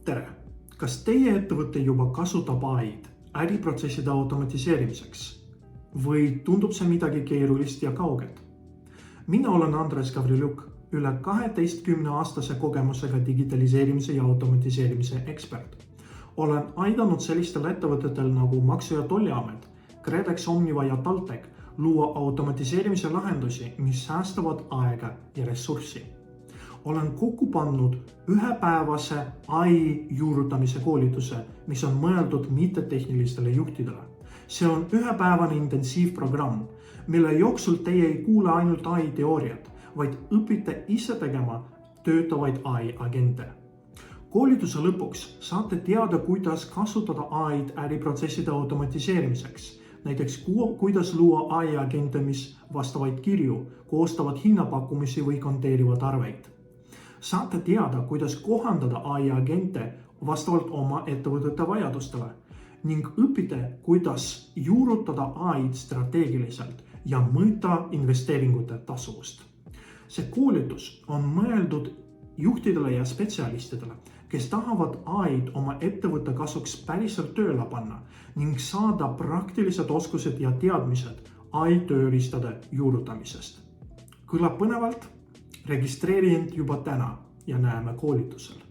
Tere! Kas teie ettevõte juba kasutab AI-d äriprotsesside automatiseerimiseks või tundub see midagi keerulist ja kaugelt? Mina olen Andres Gavrilyuk, üle 12-aastase kogemusega digitaliseerimise ja automatiseerimise ekspert. Olen aidanud sellistel ettevõtetel nagu Maksu- ja Tolliamet, KredEx, Omniva ja TalTech luua automatiseerimise lahendusi, mis säästavad aega ja ressurssi. Olen kokku pannud ühepäevase AI juurutamise koolituse, mis on mõeldud mittetehnilistele juhtidele. See on ühepäevane intensiivprogramm, mille jooksul teie ei kuule ainult AI teooriat, vaid õpite ise tegema töötavaid AI agente. Koolituse lõpuks saate teada, kuidas kasutada AI-d äriprotsesside automatiseerimiseks. Näiteks kuidas luua AI agente, mis vastavaid kirju, koostavad hinnapakkumisi või konteerivad arveid. Saate teada, kuidas kohandada AI agente vastavalt oma ettevõtete vajadustele ning õpite, kuidas juurutada AI-d strateegiliselt ja mõõta investeeringute tasuvust. See koolitus on mõeldud juhtidele ja spetsialistidele, kes tahavad AI-d oma ettevõtte kasuks päriselt tööle panna ning saada praktilised oskused ja teadmised AI tööriistade juurutamisest. Kõlab põnevalt? Registreeri end juba täna ja näeme koolitusel.